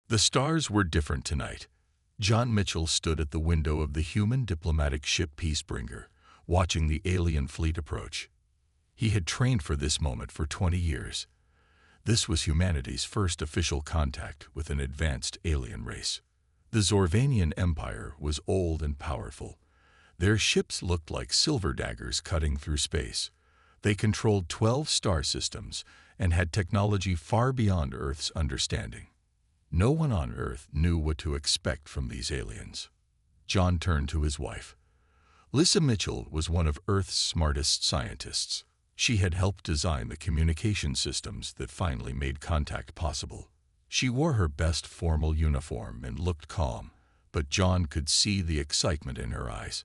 The stars were different tonight. John Mitchell stood at the window of the human diplomatic ship Peacebringer, watching the alien fleet approach. He had trained for this moment for 20 years. This was humanity's first official contact with an advanced alien race. The Zorvanian Empire was old and powerful. Their ships looked like silver daggers cutting through space. They controlled 12 star systems and had technology far beyond Earth's understanding. No one on Earth knew what to expect from these aliens. John turned to his wife. Lisa Mitchell was one of Earth's smartest scientists. She had helped design the communication systems that finally made contact possible. She wore her best formal uniform and looked calm, but John could see the excitement in her eyes.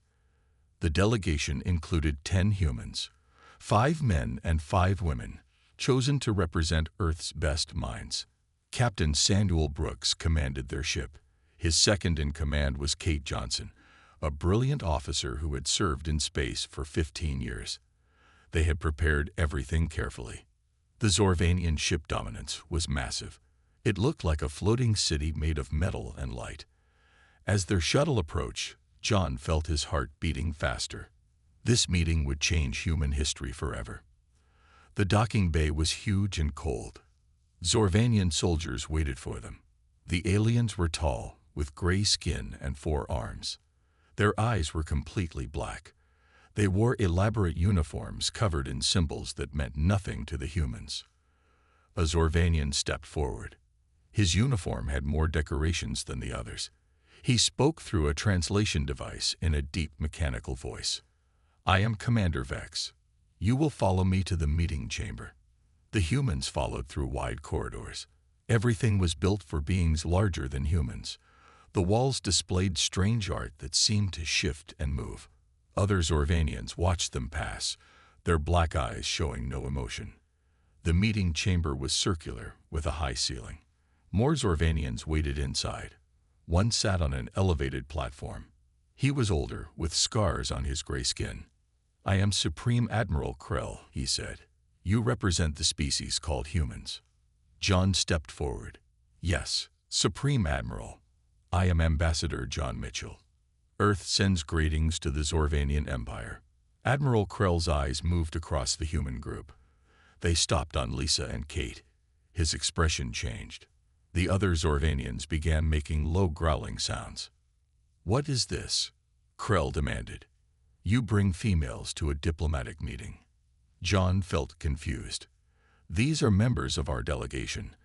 The delegation included 10 humans, 5 men and 5 women, chosen to represent Earth's best minds. Captain Samuel Brooks commanded their ship. His second in command was Kate Johnson, a brilliant officer who had served in space for 15 years. They had prepared everything carefully. The Zorvanian ship dominance was massive. It looked like a floating city made of metal and light. As their shuttle approached, John felt his heart beating faster. This meeting would change human history forever. The docking bay was huge and cold. Zorvanian soldiers waited for them. The aliens were tall, with gray skin and 4 arms. Their eyes were completely black. They wore elaborate uniforms covered in symbols that meant nothing to the humans. A Zorvanian stepped forward. His uniform had more decorations than the others. He spoke through a translation device in a deep mechanical voice. "I am Commander Vex. You will follow me to the meeting chamber." The humans followed through wide corridors. Everything was built for beings larger than humans. The walls displayed strange art that seemed to shift and move. Other Zorvanians watched them pass, their black eyes showing no emotion. The meeting chamber was circular, with a high ceiling. More Zorvanians waited inside. One sat on an elevated platform. He was older, with scars on his gray skin. "I am Supreme Admiral Krell," he said. "You represent the species called humans." John stepped forward. "Yes, Supreme Admiral. I am Ambassador John Mitchell. Earth sends greetings to the Zorvanian Empire." Admiral Krell's eyes moved across the human group. They stopped on Lisa and Kate. His expression changed. The other Zorvanians began making low growling sounds. "What is this?" Krell demanded. "You bring females to a diplomatic meeting." John felt confused. "These are members of our delegation.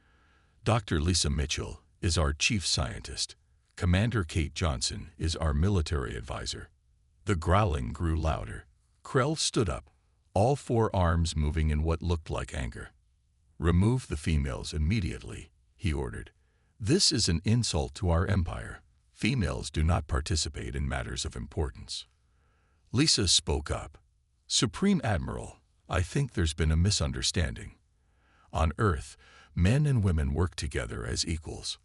Dr. Lisa Mitchell is our chief scientist. Commander Kate Johnson is our military advisor." The growling grew louder. Krell stood up, all 4 arms moving in what looked like anger. "Remove the females immediately," he ordered. "This is an insult to our empire. Females do not participate in matters of importance." Lisa spoke up. "Supreme Admiral, I think there's been a misunderstanding. On Earth, men and women work together as equals."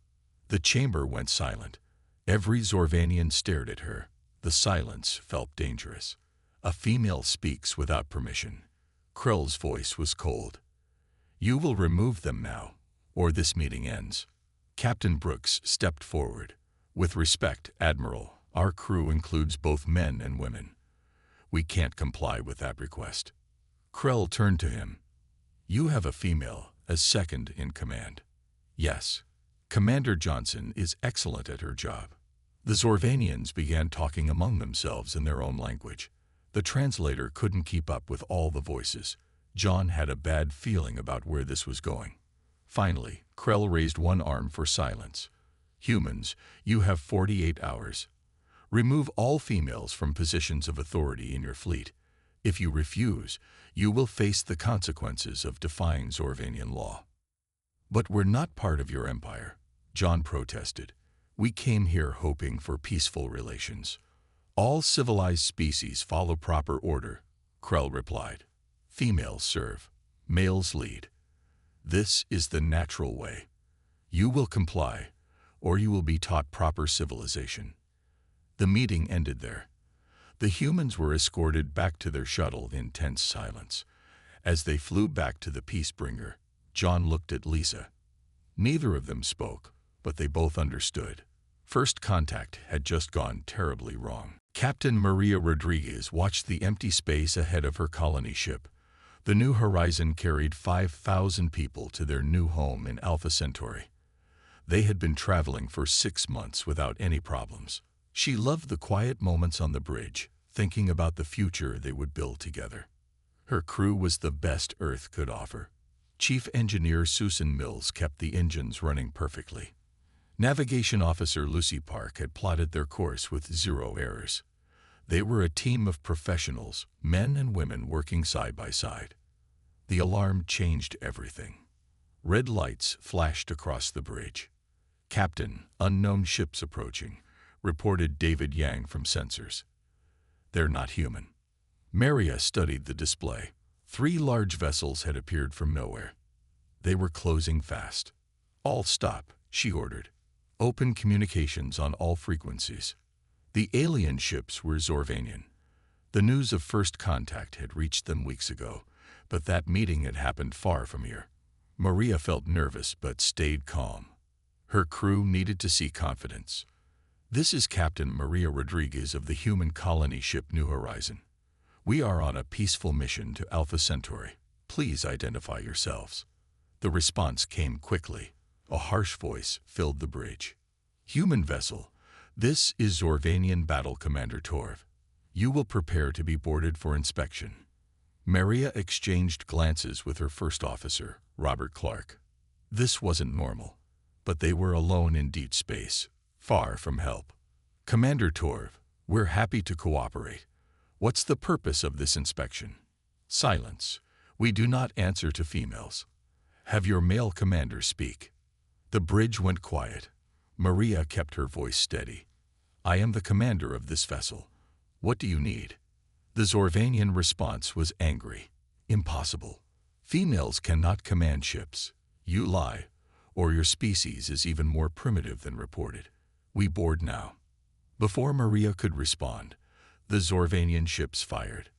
The chamber went silent. Every Zorvanian stared at her. The silence felt dangerous. "A female speaks without permission." Krell's voice was cold. "You will remove them now, or this meeting ends." Captain Brooks stepped forward. "With respect, Admiral, our crew includes both men and women. We can't comply with that request." Krell turned to him. "You have a female as second in command." "Yes. Commander Johnson is excellent at her job." The Zorvanians began talking among themselves in their own language. The translator couldn't keep up with all the voices. John had a bad feeling about where this was going. Finally, Krell raised one arm for silence. "Humans, you have 48 hours. Remove all females from positions of authority in your fleet. If you refuse, you will face the consequences of defying Zorvanian law." "But we're not part of your empire," John protested. "We came here hoping for peaceful relations." "All civilized species follow proper order," Krell replied. "Females serve, males lead. This is the natural way. You will comply, or you will be taught proper civilization." The meeting ended there. The humans were escorted back to their shuttle in tense silence. As they flew back to the Peacebringer, John looked at Lisa. Neither of them spoke. but they both understood. First contact had just gone terribly wrong. Captain Maria Rodriguez watched the empty space ahead of her colony ship. The New Horizon carried 5,000 people to their new home in Alpha Centauri. They had been traveling for 6 months without any problems. She loved the quiet moments on the bridge, thinking about the future they would build together. Her crew was the best Earth could offer. Chief Engineer Susan Mills kept the engines running perfectly. Navigation Officer Lucy Park had plotted their course with 0 errors. They were a team of professionals, men and women working side by side. The alarm changed everything. Red lights flashed across the bridge. "Captain, unknown ships approaching," reported David Yang from sensors. "They're not human." Maria studied the display. 3 large vessels had appeared from nowhere. They were closing fast. "All stop," she ordered. "Open communications on all frequencies." The alien ships were Zorvanian. The news of first contact had reached them weeks ago, but that meeting had happened far from here. Maria felt nervous but stayed calm. Her crew needed to see confidence. "This is Captain Maria Rodriguez of the human colony ship New Horizon. We are on a peaceful mission to Alpha Centauri. Please identify yourselves." The response came quickly. A harsh voice filled the bridge. "Human vessel, this is Zorvanian Battle Commander Torv. You will prepare to be boarded for inspection." Maria exchanged glances with her first officer, Robert Clark. This wasn't normal, but they were alone in deep space, far from help. "Commander Torv, we're happy to cooperate. What's the purpose of this inspection?" "Silence. We do not answer to females. Have your male commander speak." The bridge went quiet. Maria kept her voice steady. "I am the commander of this vessel. What do you need?" The Zorvanian response was angry. "Impossible. Females cannot command ships. You lie, or your species is even more primitive than reported. We board now." Before Maria could respond, the Zorvanian ships fired.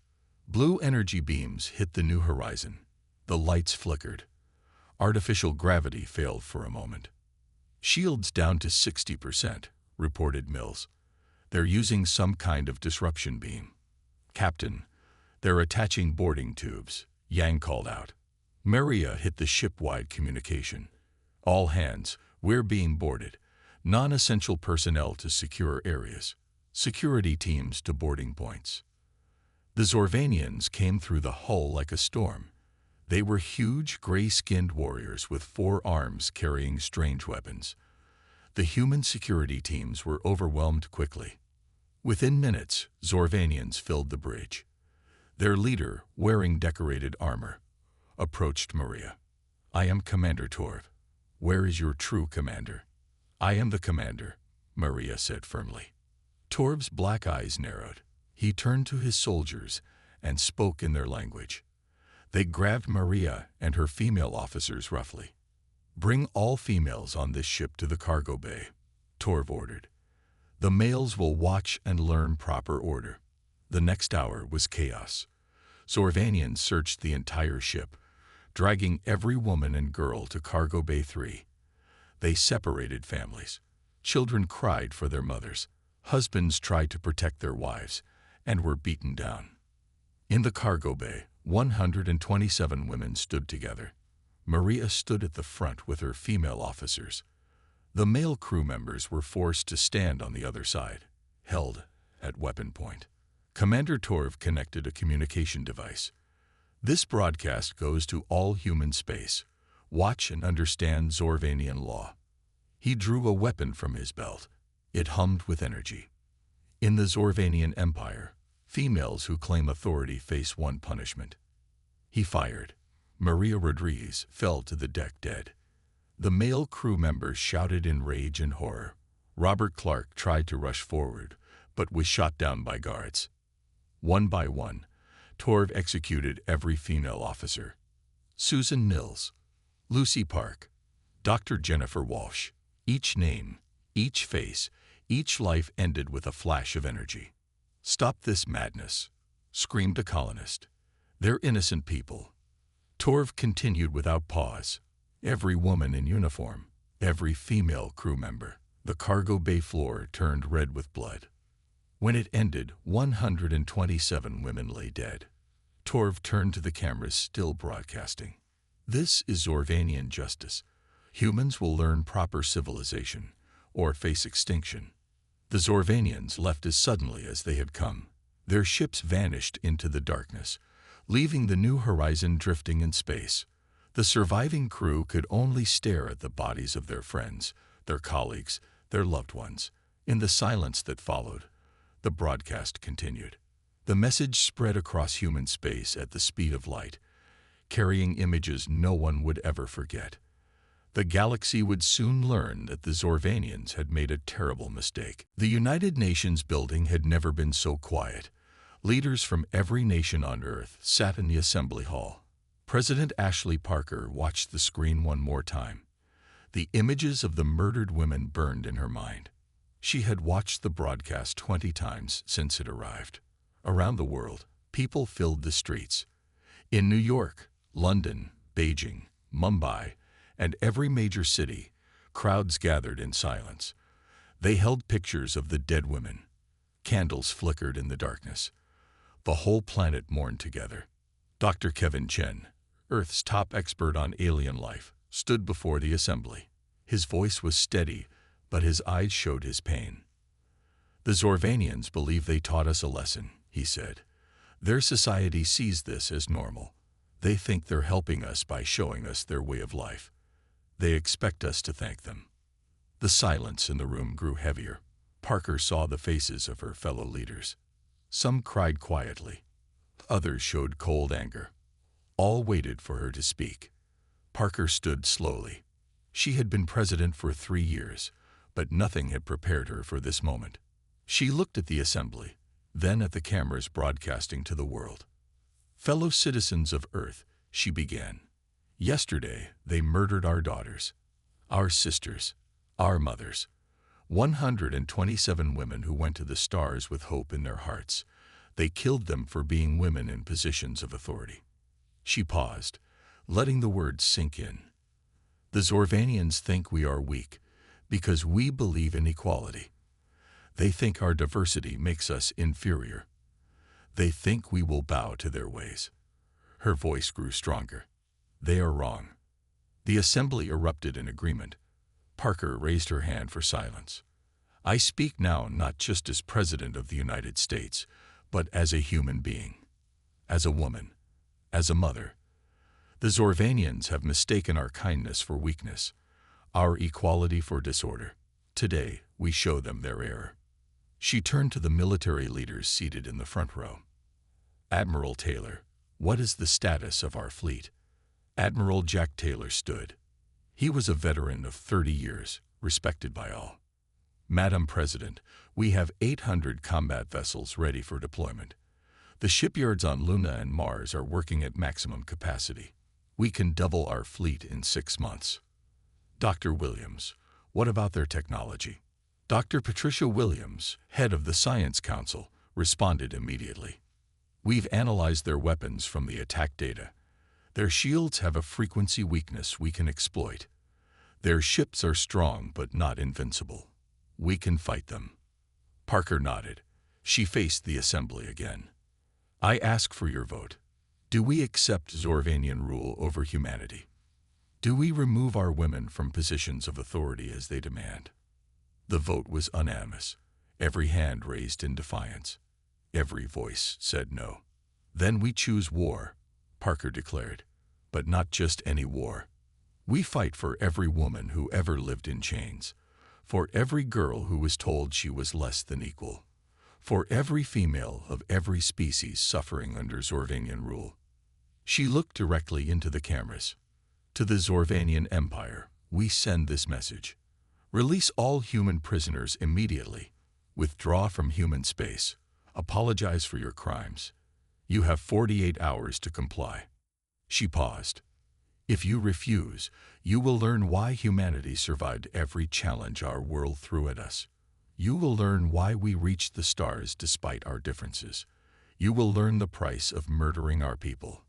Blue energy beams hit the New Horizon. The lights flickered. Artificial gravity failed for a moment. "Shields down to 60%, reported Mills. "They're using some kind of disruption beam." "Captain, they're attaching boarding tubes," Yang called out. Maria hit the ship-wide communication. "All hands, we're being boarded. Non-essential personnel to secure areas. Security teams to boarding points." The Zorvanians came through the hull like a storm. They were huge, gray-skinned warriors with 4 arms carrying strange weapons. The human security teams were overwhelmed quickly. Within minutes, Zorvanians filled the bridge. Their leader, wearing decorated armor, approached Maria. "I am Commander Torv. Where is your true commander?" "I am the commander," Maria said firmly. Torv's black eyes narrowed. He turned to his soldiers and spoke in their language. They grabbed Maria and her female officers roughly. "Bring all females on this ship to the cargo bay," Torv ordered. "The males will watch and learn proper order." The next hour was chaos. Zorvanians searched the entire ship, dragging every woman and girl to cargo bay 3. They separated families. Children cried for their mothers. Husbands tried to protect their wives and were beaten down. In the cargo bay, 127 women stood together. Maria stood at the front with her female officers. The male crew members were forced to stand on the other side, held at weapon point. Commander Torv connected a communication device. "This broadcast goes to all human space. Watch and understand Zorvanian law." He drew a weapon from his belt. It hummed with energy. "In the Zorvanian Empire, females who claim authority face one punishment." He fired. Maria Rodriguez fell to the deck dead. The male crew members shouted in rage and horror. Robert Clark tried to rush forward, but was shot down by guards. One by one, Torv executed every female officer. Susan Mills, Lucy Park, Dr. Jennifer Walsh. Each name, each face, each life ended with a flash of energy. "Stop this madness," screamed a colonist. "They're innocent people." Torv continued without pause. "Every woman in uniform, every female crew member. The cargo bay floor turned red with blood. When it ended, 127 women lay dead. Torv turned to the cameras still broadcasting. This is Zorvanian justice. Humans will learn proper civilization, or face extinction. The Zorvanians left as suddenly as they had come. Their ships vanished into the darkness, leaving the new horizon drifting in space. The surviving crew could only stare at the bodies of their friends, their colleagues, their loved ones. In the silence that followed, the broadcast continued. The message spread across human space at the speed of light, carrying images no one would ever forget. The galaxy would soon learn that the Zorvanians had made a terrible mistake. The United Nations building had never been so quiet. Leaders from every nation on Earth sat in the assembly hall. President Ashley Parker watched the screen one more time. The images of the murdered women burned in her mind. She had watched the broadcast 20 times since it arrived. Around the world, people filled the streets. In New York, London, Beijing, Mumbai, and every major city, crowds gathered in silence. They held pictures of the dead women. Candles flickered in the darkness. The whole planet mourned together. Dr. Kevin Chen, Earth's top expert on alien life, stood before the assembly. His voice was steady, but his eyes showed his pain. "The Zorvanians believe they taught us a lesson," he said. "Their society sees this as normal. They think they're helping us by showing us their way of life. They expect us to thank them." The silence in the room grew heavier. Parker saw the faces of her fellow leaders. Some cried quietly. Others showed cold anger. All waited for her to speak. Parker stood slowly. She had been president for 3 years, but nothing had prepared her for this moment. She looked at the assembly, then at the cameras broadcasting to the world. "Fellow citizens of Earth," she began. "Yesterday, they murdered our daughters, our sisters, our mothers. 127 women who went to the stars with hope in their hearts. They killed them for being women in positions of authority." She paused, letting the words sink in. "The Zorvanians think we are weak because we believe in equality. They think our diversity makes us inferior. They think we will bow to their ways." Her voice grew stronger. "They are wrong." The assembly erupted in agreement. Parker raised her hand for silence. "I speak now not just as President of the United States, but as a human being, as a woman, as a mother. The Zorvanians have mistaken our kindness for weakness, our equality for disorder. Today, we show them their error." She turned to the military leaders seated in the front row. "Admiral Taylor, what is the status of our fleet?" Admiral Jack Taylor stood. He was a veteran of 30 years, respected by all. "Madam President, we have 800 combat vessels ready for deployment. The shipyards on Luna and Mars are working at maximum capacity. We can double our fleet in 6 months." "Dr. Williams, what about their technology?" Dr. Patricia Williams, head of the Science Council, responded immediately. "We've analyzed their weapons from the attack data. Their shields have a frequency weakness we can exploit. Their ships are strong but not invincible. We can fight them." Parker nodded. She faced the assembly again. "I ask for your vote. Do we accept Zorvanian rule over humanity? Do we remove our women from positions of authority as they demand?" The vote was unanimous. Every hand raised in defiance. Every voice said no. "Then we choose war," Parker declared. "But not just any war. We fight for every woman who ever lived in chains, for every girl who was told she was less than equal, for every female of every species suffering under Zorvanian rule." She looked directly into the cameras. "To the Zorvanian Empire, we send this message. Release all human prisoners immediately. Withdraw from human space. Apologize for your crimes. You have 48 hours to comply." She paused. "If you refuse, you will learn why humanity survived every challenge our world threw at us. You will learn why we reached the stars despite our differences. You will learn the price of murdering our people."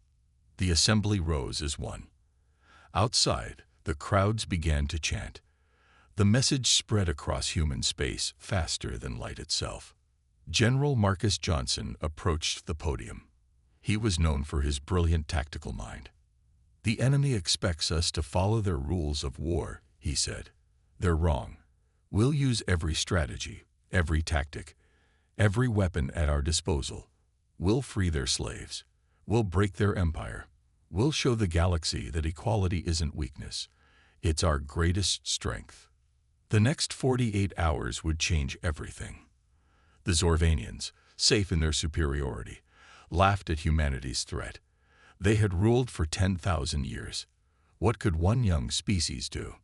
The assembly rose as one. Outside, the crowds began to chant. The message spread across human space faster than light itself. General Marcus Johnson approached the podium. He was known for his brilliant tactical mind. "The enemy expects us to follow their rules of war," he said. "They're wrong. We'll use every strategy, every tactic, every weapon at our disposal. We'll free their slaves. We'll break their empire. We'll show the galaxy that equality isn't weakness. It's our greatest strength." The next 48 hours would change everything. The Zorvanians, safe in their superiority, laughed at humanity's threat. They had ruled for 10,000 years. What could one young species do?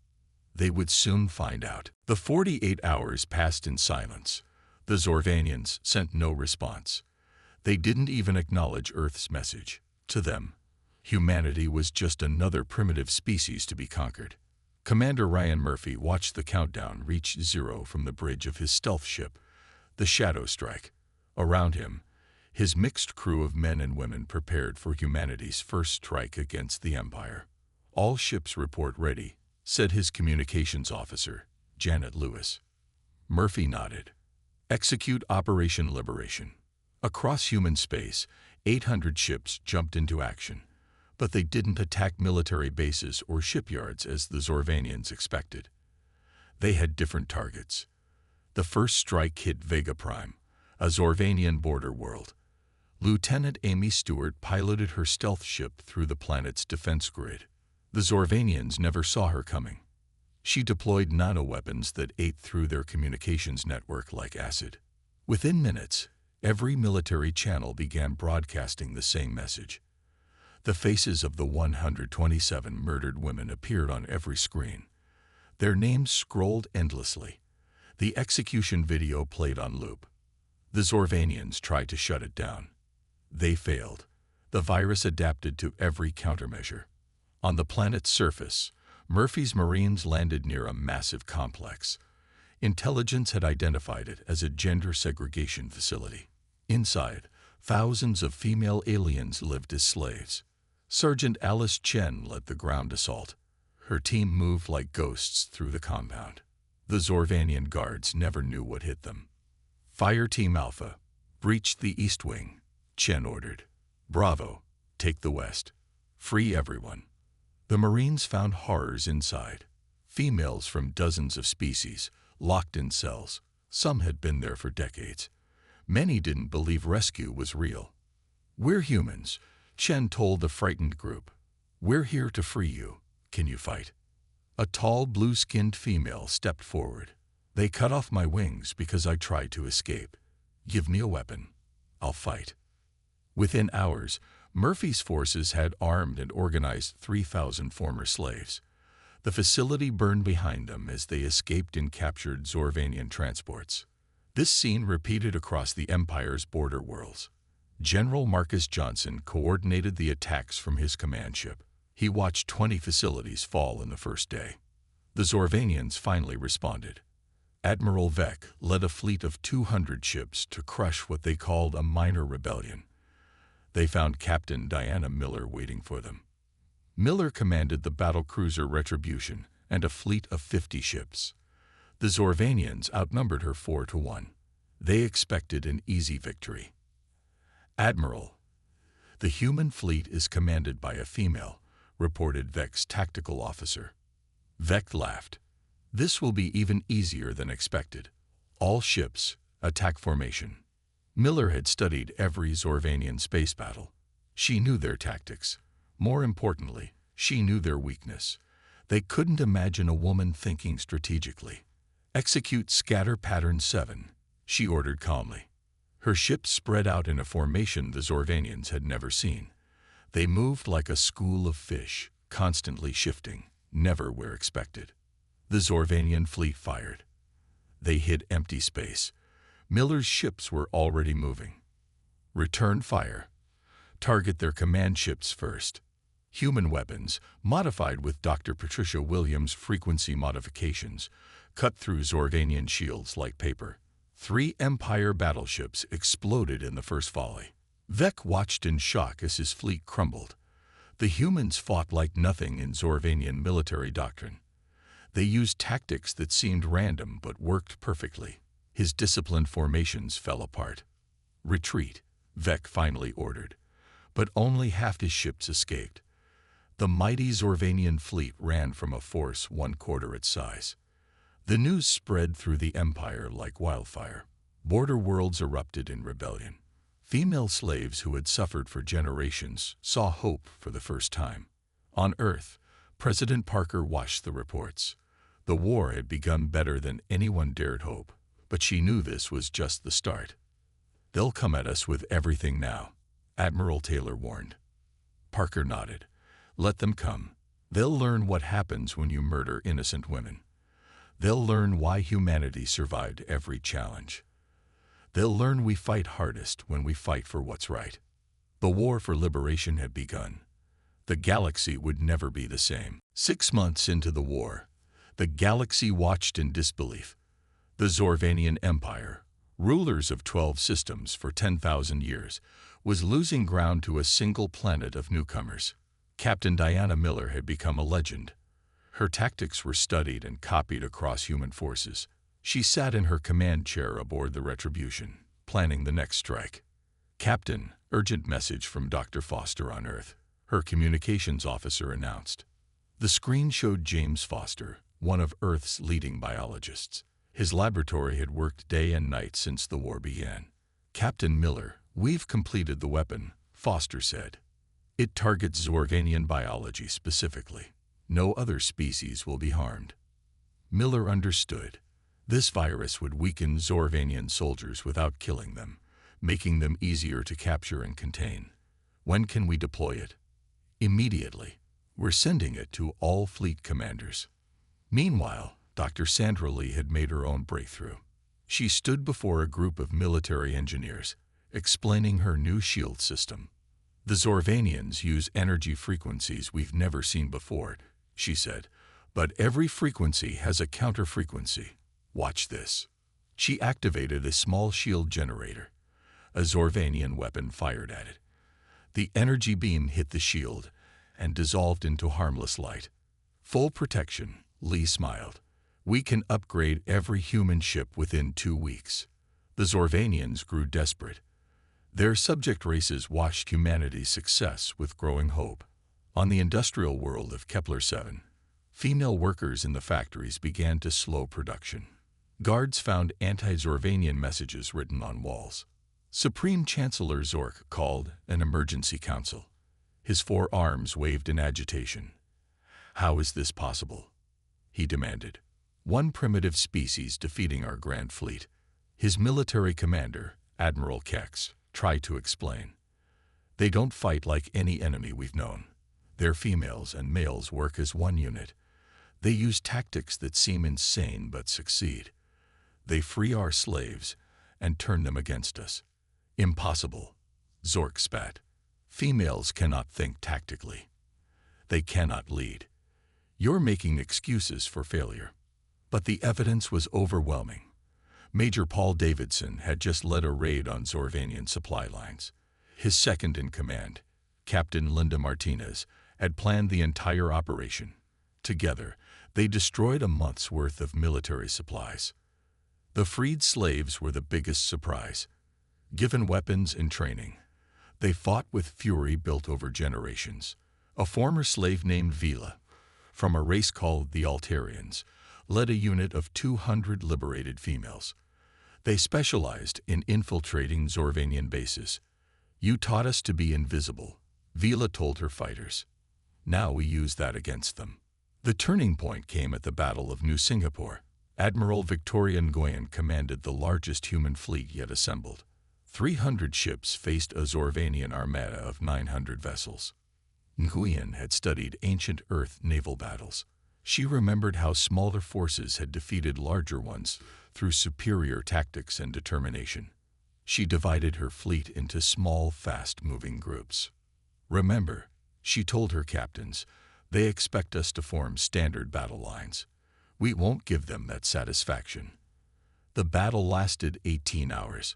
They would soon find out. The 48 hours passed in silence. The Zorvanians sent no response. They didn't even acknowledge Earth's message. To them, humanity was just another primitive species to be conquered. Commander Ryan Murphy watched the countdown reach zero from the bridge of his stealth ship, the Shadow Strike. Around him, his mixed crew of men and women prepared for humanity's first strike against the Empire. "All ships report ready," said his communications officer, Janet Lewis. Murphy nodded. "Execute Operation Liberation." Across human space, 800 ships jumped into action, but they didn't attack military bases or shipyards as the Zorvanians expected. They had different targets. The first strike hit Vega Prime, a Zorvanian border world. Lieutenant Amy Stewart piloted her stealth ship through the planet's defense grid. The Zorvanians never saw her coming. She deployed nanoweapons that ate through their communications network like acid. Within minutes, every military channel began broadcasting the same message. The faces of the 127 murdered women appeared on every screen. Their names scrolled endlessly. The execution video played on loop. The Zorvanians tried to shut it down. They failed. The virus adapted to every countermeasure. On the planet's surface, Murphy's Marines landed near a massive complex. Intelligence had identified it as a gender segregation facility. Inside, thousands of female aliens lived as slaves. Sergeant Alice Chen led the ground assault. Her team moved like ghosts through the compound. The Zorvanian guards never knew what hit them. "Fire Team Alpha, breach the East Wing," Chen ordered. "Bravo, take the West. Free everyone." The Marines found horrors inside. Females from dozens of species, locked in cells. Some had been there for decades. Many didn't believe rescue was real. "We're humans," Chen told the frightened group. "We're here to free you. Can you fight?" A tall, blue-skinned female stepped forward. "They cut off my wings because I tried to escape. Give me a weapon. I'll fight." Within hours, Murphy's forces had armed and organized 3,000 former slaves. The facility burned behind them as they escaped in captured Zorvanian transports. This scene repeated across the Empire's border worlds. General Marcus Johnson coordinated the attacks from his command ship. He watched 20 facilities fall in the first day. The Zorvanians finally responded. Admiral Vec led a fleet of 200 ships to crush what they called a minor rebellion. They found Captain Diana Miller waiting for them. Miller commanded the battlecruiser Retribution and a fleet of 50 ships. The Zorvanians outnumbered her 4-1. They expected an easy victory. "Admiral, the human fleet is commanded by a female," reported Vec's tactical officer. Vec laughed. "This will be even easier than expected. All ships, attack formation." Miller had studied every Zorvanian space battle. She knew their tactics. More importantly, she knew their weakness. They couldn't imagine a woman thinking strategically. "Execute Scatter Pattern 7, she ordered calmly. Her ships spread out in a formation the Zorvanians had never seen. They moved like a school of fish, constantly shifting, never where expected. The Zorvanian fleet fired. They hit empty space. Miller's ships were already moving. "Return fire. Target their command ships first." Human weapons, modified with Dr. Patricia Williams' frequency modifications, cut through Zorvanian shields like paper. 3 Empire battleships exploded in the first volley. Vec watched in shock as his fleet crumbled. The humans fought like nothing in Zorvanian military doctrine. They used tactics that seemed random but worked perfectly. His disciplined formations fell apart. Retreat, Vec finally ordered, but only half his ships escaped. The mighty Zorvanian fleet ran from a force 1/4 its size. The news spread through the Empire like wildfire. Border worlds erupted in rebellion. Female slaves who had suffered for generations saw hope for the first time. On Earth, President Parker watched the reports. The war had begun better than anyone dared hope, but she knew this was just the start. "They'll come at us with everything now," Admiral Taylor warned. Parker nodded. "Let them come. They'll learn what happens when you murder innocent women. They'll learn why humanity survived every challenge. They'll learn we fight hardest when we fight for what's right." The war for liberation had begun. The galaxy would never be the same. 6 months into the war, the galaxy watched in disbelief. The Zorvanian Empire, rulers of 12 systems for 10,000 years, was losing ground to a single planet of newcomers. Captain Diana Miller had become a legend. Her tactics were studied and copied across human forces. She sat in her command chair aboard the Retribution, planning the next strike. "Captain, urgent message from Dr. Foster on Earth," her communications officer announced. The screen showed James Foster, one of Earth's leading biologists. His laboratory had worked day and night since the war began. "Captain Miller, we've completed the weapon," Foster said. "It targets Zorvanian biology specifically. No other species will be harmed." Miller understood. This virus would weaken Zorvanian soldiers without killing them, making them easier to capture and contain. "When can we deploy it?" "Immediately. We're sending it to all fleet commanders." Meanwhile, Dr. Sandra Lee had made her own breakthrough. She stood before a group of military engineers, explaining her new shield system. "The Zorvanians use energy frequencies we've never seen before," she said, "but every frequency has a counter-frequency. Watch this." She activated a small shield generator. A Zorvanian weapon fired at it. The energy beam hit the shield and dissolved into harmless light. "Full protection," Lee smiled. "We can upgrade every human ship within 2 weeks." The Zorvanians grew desperate. Their subject races watched humanity's success with growing hope. On the industrial world of Kepler 7, female workers in the factories began to slow production. Guards found anti-Zorvanian messages written on walls. Supreme Chancellor Zork called an emergency council. His 4 arms waved in agitation. "How is this possible?" he demanded. "One primitive species defeating our grand fleet." His military commander, Admiral Kex, tried to explain. "They don't fight like any enemy we've known. Their females and males work as one unit. They use tactics that seem insane but succeed. They free our slaves and turn them against us." "Impossible," Zork spat. "Females cannot think tactically. They cannot lead. You're making excuses for failure." But the evidence was overwhelming. Major Paul Davidson had just led a raid on Zorvanian supply lines. His second-in-command, Captain Linda Martinez, had planned the entire operation. Together, they destroyed a month's worth of military supplies. The freed slaves were the biggest surprise. Given weapons and training, they fought with fury built over generations. A former slave named Vila, from a race called the Altarians, led a unit of 200 liberated females. They specialized in infiltrating Zorvanian bases. "You taught us to be invisible," Vila told her fighters. "Now we use that against them." The turning point came at the Battle of New Singapore. Admiral Victoria Nguyen commanded the largest human fleet yet assembled. 300 ships faced a Zorvanian armada of 900 vessels. Nguyen had studied ancient Earth naval battles. She remembered how smaller forces had defeated larger ones through superior tactics and determination. She divided her fleet into small, fast-moving groups. "Remember," she told her captains, "they expect us to form standard battle lines. We won't give them that satisfaction." The battle lasted 18 hours.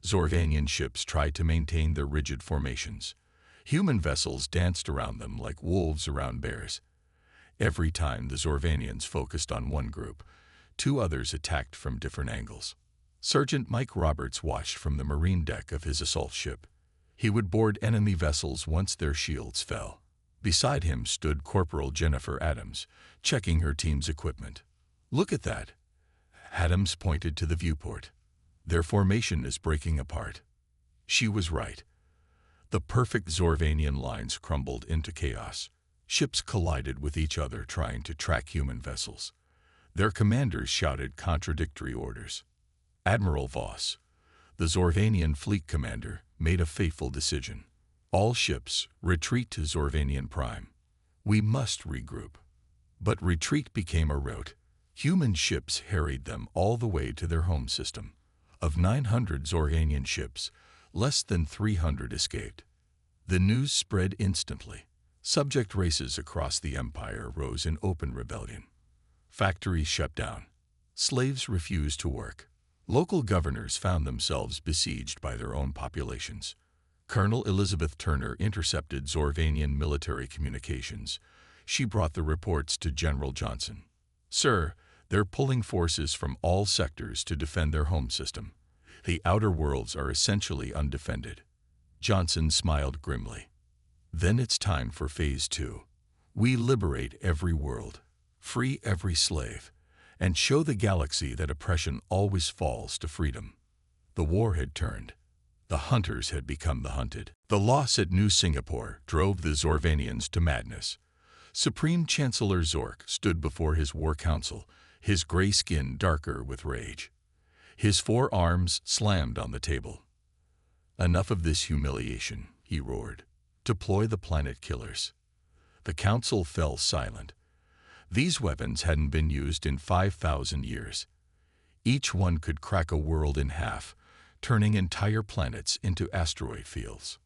Zorvanian ships tried to maintain their rigid formations. Human vessels danced around them like wolves around bears. Every time the Zorvanians focused on one group, two others attacked from different angles. Sergeant Mike Roberts watched from the marine deck of his assault ship. He would board enemy vessels once their shields fell. Beside him stood Corporal Jennifer Adams, checking her team's equipment. "Look at that." Adams pointed to the viewport. "Their formation is breaking apart." She was right. The perfect Zorvanian lines crumbled into chaos. Ships collided with each other trying to track human vessels. Their commanders shouted contradictory orders. Admiral Voss, the Zorvanian fleet commander, made a fateful decision. "All ships, retreat to Zorvanian Prime. We must regroup." But retreat became a rout. Human ships harried them all the way to their home system. Of 900 Zorvanian ships, less than 300 escaped. The news spread instantly. Subject races across the empire rose in open rebellion. Factories shut down. Slaves refused to work. Local governors found themselves besieged by their own populations. Colonel Elizabeth Turner intercepted Zorvanian military communications. She brought the reports to General Johnson. "Sir, they're pulling forces from all sectors to defend their home system. The outer worlds are essentially undefended." Johnson smiled grimly. "Then it's time for Phase 2. We liberate every world, free every slave, and show the galaxy that oppression always falls to freedom." The war had turned. The hunters had become the hunted. The loss at New Singapore drove the Zorvanians to madness. Supreme Chancellor Zork stood before his war council, his gray skin darker with rage. His forearms slammed on the table. "Enough of this humiliation," he roared. "Deploy the planet killers." The council fell silent. These weapons hadn't been used in 5,000 years. Each one could crack a world in half, turning entire planets into asteroid fields.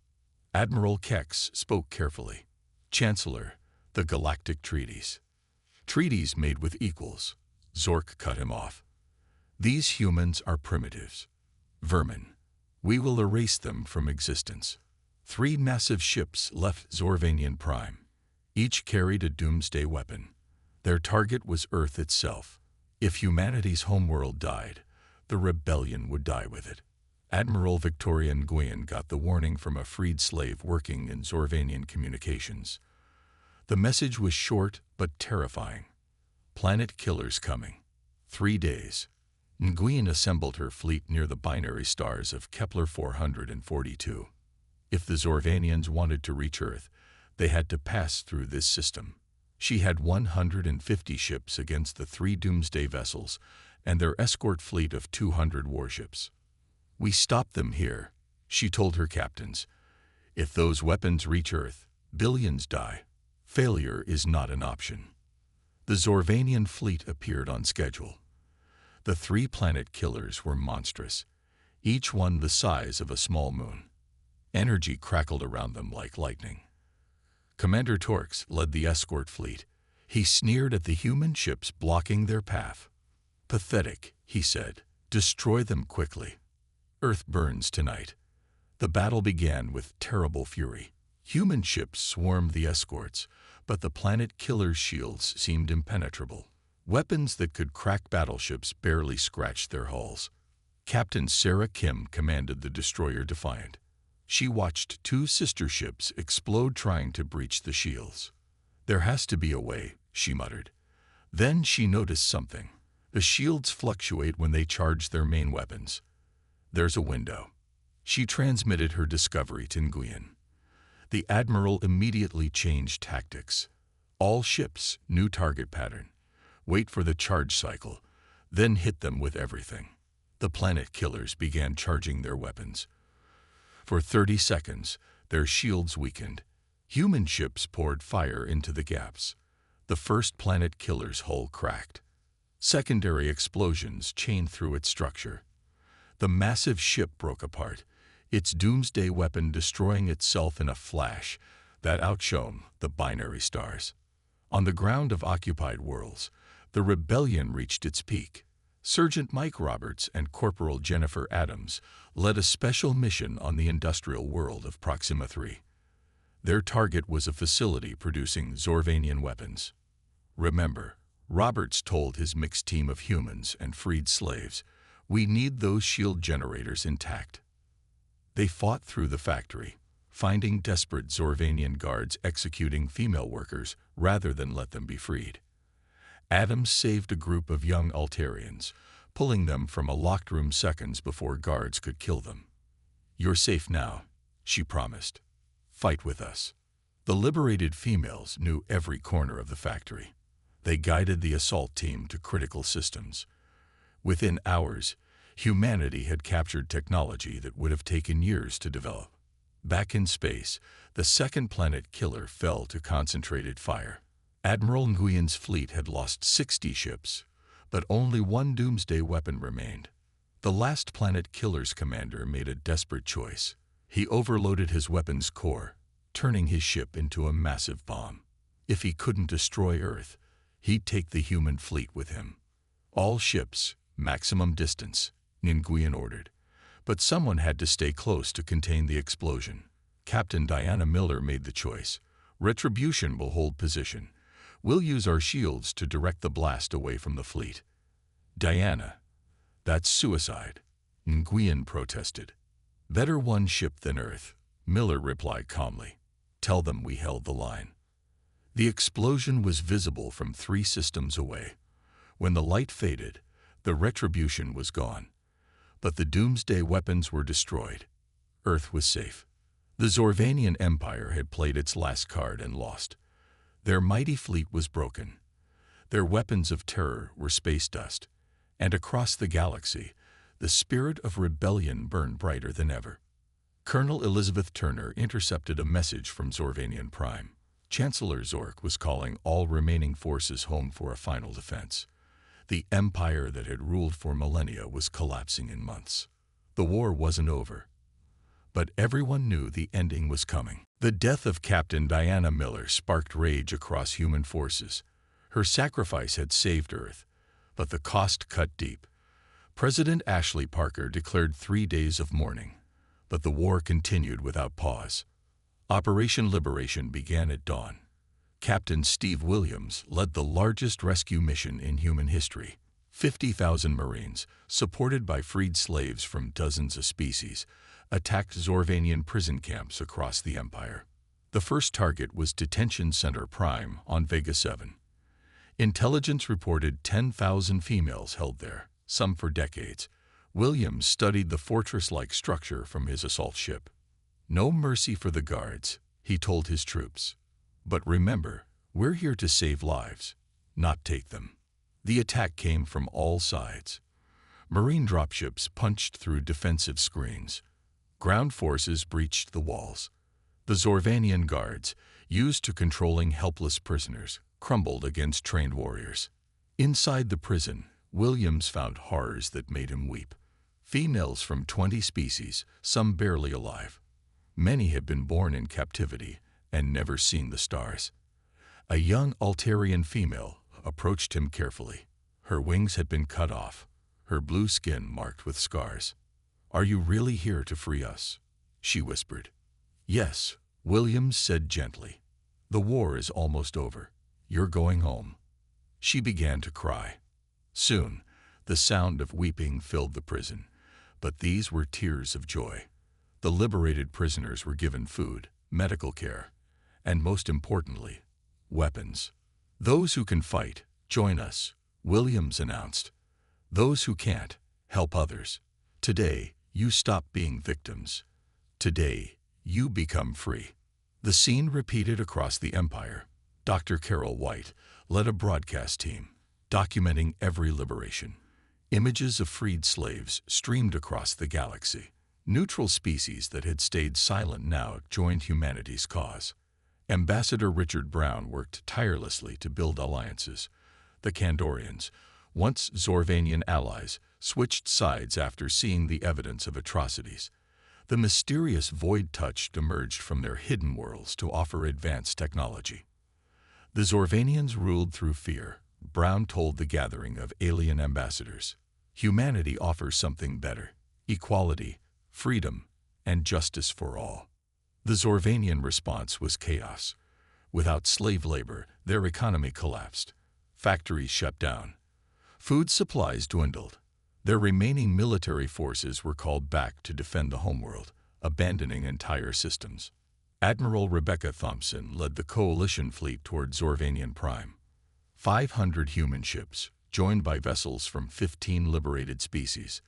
Admiral Kex spoke carefully. "Chancellor, the Galactic Treaties." "Treaties made with equals." Zork cut him off. "These humans are primitives. Vermin. We will erase them from existence." 3 massive ships left Zorvanian Prime. Each carried a doomsday weapon. Their target was Earth itself. If humanity's homeworld died, the rebellion would die with it. Admiral Victoria Nguyen got the warning from a freed slave working in Zorvanian communications. The message was short but terrifying. "Planet killers coming. 3 days." Nguyen assembled her fleet near the binary stars of Kepler 442. If the Zorvanians wanted to reach Earth, they had to pass through this system. She had 150 ships against the 3 doomsday vessels and their escort fleet of 200 warships. "We stopped them here," she told her captains. "If those weapons reach Earth, billions die. Failure is not an option." The Zorvanian fleet appeared on schedule. The 3 planet killers were monstrous, each one the size of a small moon. Energy crackled around them like lightning. Commander Torx led the escort fleet. He sneered at the human ships blocking their path. "Pathetic," he said. "Destroy them quickly. Earth burns tonight." The battle began with terrible fury. Human ships swarmed the escorts, but the planet killers' shields seemed impenetrable. Weapons that could crack battleships barely scratched their hulls. Captain Sarah Kim commanded the destroyer Defiant. She watched 2 sister ships explode trying to breach the shields. "There has to be a way," she muttered. Then she noticed something. The shields fluctuate when they charge their main weapons. "There's a window." She transmitted her discovery to Nguyen. The Admiral immediately changed tactics. "All ships, new target pattern. Wait for the charge cycle, then hit them with everything." The planet killers began charging their weapons. For 30 seconds, their shields weakened. Human ships poured fire into the gaps. The first planet killer's hull cracked. Secondary explosions chained through its structure. The massive ship broke apart, its doomsday weapon destroying itself in a flash that outshone the binary stars. On the ground of occupied worlds, the rebellion reached its peak. Sergeant Mike Roberts and Corporal Jennifer Adams led a special mission on the industrial world of Proxima 3. Their target was a facility producing Zorvanian weapons. Remember, Roberts told his mixed team of humans and freed slaves, "We need those shield generators intact." They fought through the factory, finding desperate Zorvanian guards executing female workers rather than let them be freed. Adams saved a group of young Altarians, pulling them from a locked room seconds before guards could kill them. "You're safe now," she promised. "Fight with us." The liberated females knew every corner of the factory. They guided the assault team to critical systems. Within hours, humanity had captured technology that would have taken years to develop. Back in space, the second planet killer fell to concentrated fire. Admiral Nguyen's fleet had lost 60 ships, but only one doomsday weapon remained. The last planet killer's commander made a desperate choice. He overloaded his weapons core, turning his ship into a massive bomb. If he couldn't destroy Earth, he'd take the human fleet with him. "All ships, maximum distance," Nguyen ordered. But someone had to stay close to contain the explosion. Captain Diana Miller made the choice. "Retribution will hold position. We'll use our shields to direct the blast away from the fleet." "Diana, that's suicide," Nguyen protested. "Better one ship than Earth," Miller replied calmly. "Tell them we held the line." The explosion was visible from 3 systems away. When the light faded, the retribution was gone. But the doomsday weapons were destroyed. Earth was safe. The Zorvanian Empire had played its last card and lost. Their mighty fleet was broken. Their weapons of terror were space dust. And across the galaxy, the spirit of rebellion burned brighter than ever. Colonel Elizabeth Turner intercepted a message from Zorvanian Prime. Chancellor Zork was calling all remaining forces home for a final defense. The empire that had ruled for millennia was collapsing in months. The war wasn't over. But everyone knew the ending was coming. The death of Captain Diana Miller sparked rage across human forces. Her sacrifice had saved Earth, but the cost cut deep. President Ashley Parker declared 3 days of mourning, but the war continued without pause. Operation Liberation began at dawn. Captain Steve Williams led the largest rescue mission in human history. 50,000 Marines, supported by freed slaves from dozens of species, attacked Zorvanian prison camps across the Empire. The first target was Detention Center Prime on Vega 7. Intelligence reported 10,000 females held there, some for decades. Williams studied the fortress-like structure from his assault ship. "No mercy for the guards," he told his troops. "But remember, we're here to save lives, not take them." The attack came from all sides. Marine dropships punched through defensive screens. Ground forces breached the walls. The Zorvanian guards, used to controlling helpless prisoners, crumbled against trained warriors. Inside the prison, Williams found horrors that made him weep. Females from 20 species, some barely alive. Many had been born in captivity and never seen the stars. A young Altarian female approached him carefully. Her wings had been cut off, her blue skin marked with scars. "Are you really here to free us?" she whispered. "Yes," Williams said gently. "The war is almost over. You're going home." She began to cry. Soon, the sound of weeping filled the prison, but these were tears of joy. The liberated prisoners were given food, medical care, and most importantly, weapons. "Those who can fight, join us," Williams announced. "Those who can't, help others. Today, you stop being victims. Today, you become free." The scene repeated across the Empire. Dr. Carol White led a broadcast team, documenting every liberation. Images of freed slaves streamed across the galaxy. Neutral species that had stayed silent now joined humanity's cause. Ambassador Richard Brown worked tirelessly to build alliances. The Kandorians, once Zorvanian allies, switched sides after seeing the evidence of atrocities. The mysterious Void Touch emerged from their hidden worlds to offer advanced technology. The Zorvanians ruled through fear, Brown told the gathering of alien ambassadors. Humanity offers something better: equality, freedom, and justice for all. The Zorvanian response was chaos. Without slave labor, their economy collapsed. factories shut down. Food supplies dwindled. Their remaining military forces were called back to defend the homeworld, abandoning entire systems. Admiral Rebecca Thompson led the coalition fleet toward Zorvanian Prime. 500 human ships, joined by vessels from 15 liberated species,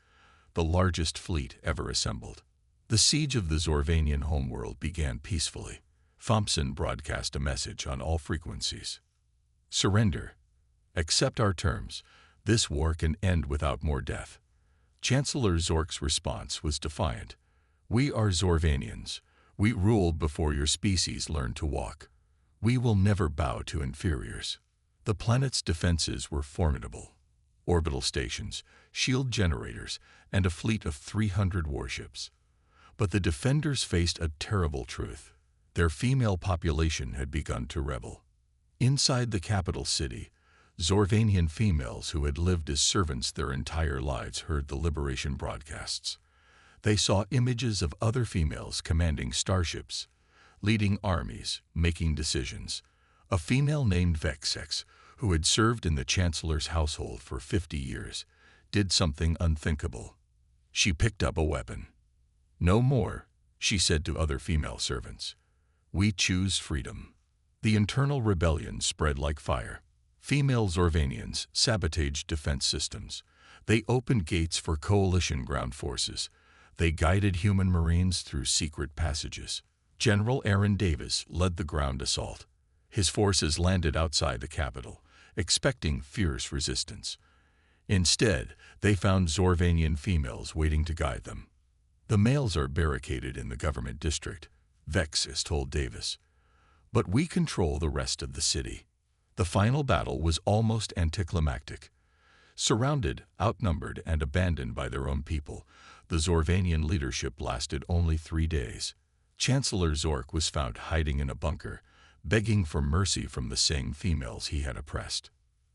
the largest fleet ever assembled. The siege of the Zorvanian homeworld began peacefully. Thompson broadcast a message on all frequencies. Surrender. Accept our terms. This war can end without more death. Chancellor Zork's response was defiant. We are Zorvanians. We rule before your species learn to walk. We will never bow to inferiors. The planet's defenses were formidable. Orbital stations, shield generators, and a fleet of 300 warships. But the defenders faced a terrible truth. Their female population had begun to rebel. Inside the capital city, Zorvanian females who had lived as servants their entire lives heard the liberation broadcasts. They saw images of other females commanding starships, leading armies, making decisions. A female named Vexex, who had served in the Chancellor's household for 50 years, did something unthinkable. She picked up a weapon. No more, she said to other female servants. We choose freedom. The internal rebellion spread like fire. Female Zorvanians sabotaged defense systems. They opened gates for coalition ground forces. They guided human marines through secret passages. General Aaron Davis led the ground assault. His forces landed outside the capital, expecting fierce resistance. Instead, they found Zorvanian females waiting to guide them. The males are barricaded in the government district, Vexis told Davis. But we control the rest of the city. The final battle was almost anticlimactic. Surrounded, outnumbered, and abandoned by their own people, the Zorvanian leadership lasted only 3 days. Chancellor Zork was found hiding in a bunker, begging for mercy from the same females he had oppressed.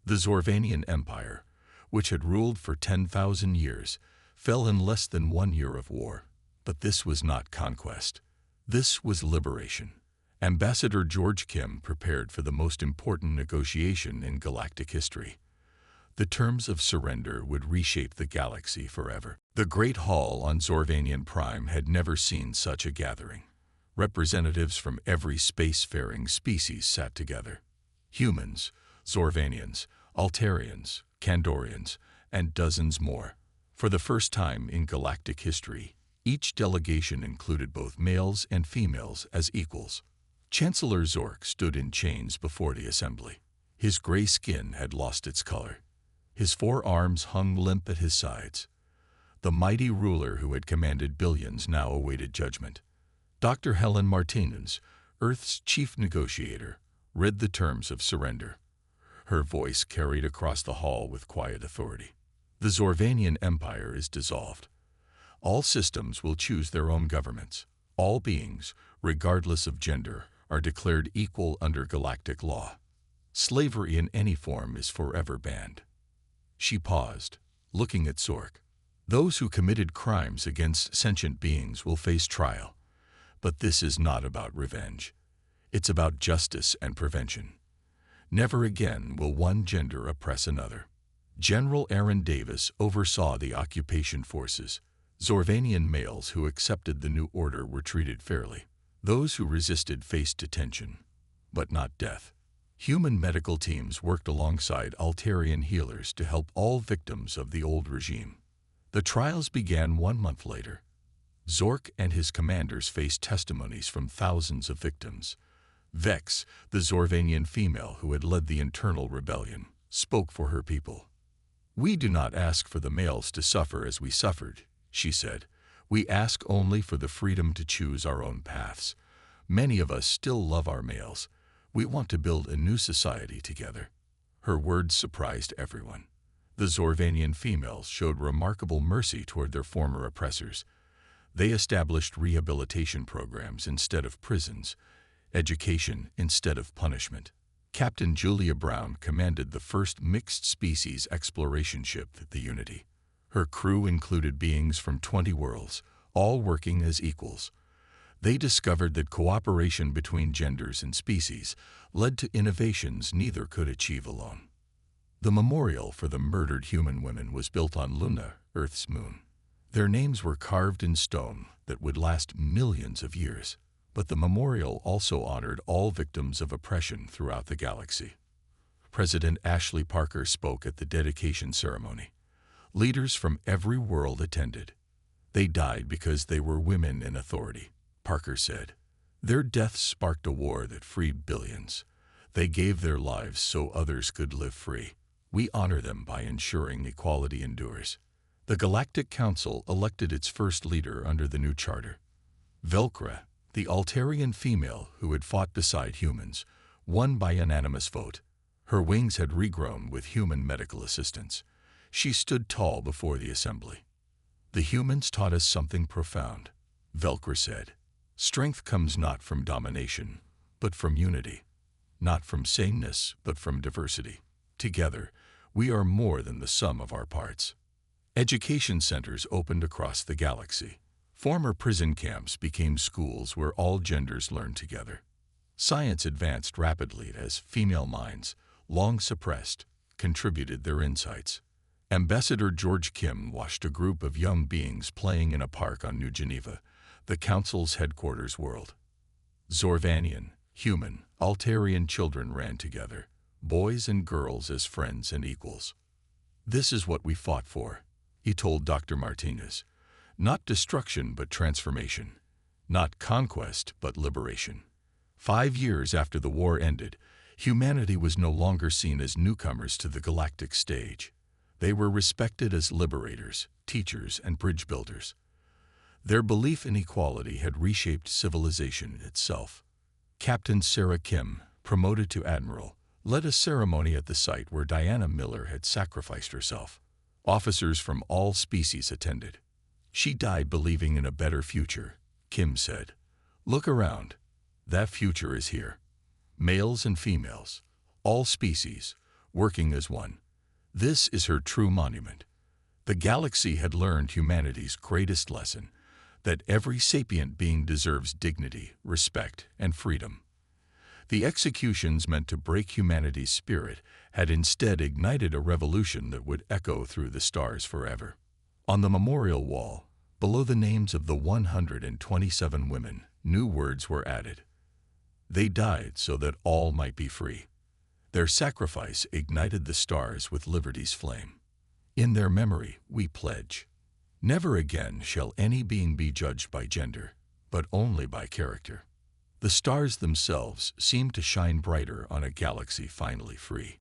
The Zorvanian Empire, which had ruled for 10,000 years, fell in less than 1 year of war. But this was not conquest. This was liberation. Ambassador George Kim prepared for the most important negotiation in galactic history. The terms of surrender would reshape the galaxy forever. The Great Hall on Zorvanian Prime had never seen such a gathering. Representatives from every spacefaring species sat together. Humans, Zorvanians, Altarians, Kandorians, and dozens more. For the first time in galactic history, each delegation included both males and females as equals. Chancellor Zork stood in chains before the assembly. His gray skin had lost its color. His 4 arms hung limp at his sides. The mighty ruler who had commanded billions now awaited judgment. Dr. Helen Martinez, Earth's chief negotiator, read the terms of surrender. Her voice carried across the hall with quiet authority. The Zorvanian Empire is dissolved. All systems will choose their own governments. All beings, regardless of gender, are declared equal under galactic law. Slavery in any form is forever banned. She paused, looking at Zork. Those who committed crimes against sentient beings will face trial. But this is not about revenge. It's about justice and prevention. Never again will one gender oppress another. General Aaron Davis oversaw the occupation forces. Zorvanian males who accepted the new order were treated fairly. Those who resisted faced detention, but not death. Human medical teams worked alongside Altarian healers to help all victims of the old regime. The trials began 1 month later. Zork and his commanders faced testimonies from thousands of victims. Vex, the Zorvanian female who had led the internal rebellion, spoke for her people. We do not ask for the males to suffer as we suffered, she said. We ask only for the freedom to choose our own paths. Many of us still love our males. We want to build a new society together. Her words surprised everyone. The Zorvanian females showed remarkable mercy toward their former oppressors. They established rehabilitation programs instead of prisons, education instead of punishment. Captain Julia Brown commanded the first mixed-species exploration ship, the Unity. Her crew included beings from 20 worlds, all working as equals. They discovered that cooperation between genders and species led to innovations neither could achieve alone. The memorial for the murdered human women was built on Luna, Earth's moon. Their names were carved in stone that would last millions of years. But the memorial also honored all victims of oppression throughout the galaxy. President Ashley Parker spoke at the dedication ceremony. Leaders from every world attended. They died because they were women in authority, Parker said. Their deaths sparked a war that freed billions. They gave their lives so others could live free. We honor them by ensuring equality endures. The Galactic Council elected its first leader under the new charter. Velcra, the Altarian female who had fought beside humans, won by unanimous vote. Her wings had regrown with human medical assistance. She stood tall before the assembly. The humans taught us something profound, Velcra said. Strength comes not from domination, but from unity. Not from sameness, but from diversity. Together, we are more than the sum of our parts. Education centers opened across the galaxy. Former prison camps became schools where all genders learned together. Science advanced rapidly as female minds, long suppressed, contributed their insights. Ambassador George Kim watched a group of young beings playing in a park on New Geneva, the Council's headquarters world. Zorvanian, human, Altarian children ran together, boys and girls as friends and equals. This is what we fought for, he told Dr. Martinez. Not destruction, but transformation. Not conquest, but liberation. 5 years after the war ended, humanity was no longer seen as newcomers to the galactic stage. They were respected as liberators, teachers, and bridge builders. Their belief in equality had reshaped civilization itself. Captain Sarah Kim, promoted to admiral, led a ceremony at the site where Diana Miller had sacrificed herself. Officers from all species attended. She died believing in a better future, Kim said. Look around. That future is here. Males and females, all species, working as one. This is her true monument. The galaxy had learned humanity's greatest lesson, that every sapient being deserves dignity, respect, and freedom. The executions meant to break humanity's spirit had instead ignited a revolution that would echo through the stars forever. On the memorial wall, below the names of the 127 women, new words were added. They died so that all might be free. Their sacrifice ignited the stars with liberty's flame. In their memory, we pledge. Never again shall any being be judged by gender, but only by character. The stars themselves seemed to shine brighter on a galaxy finally free.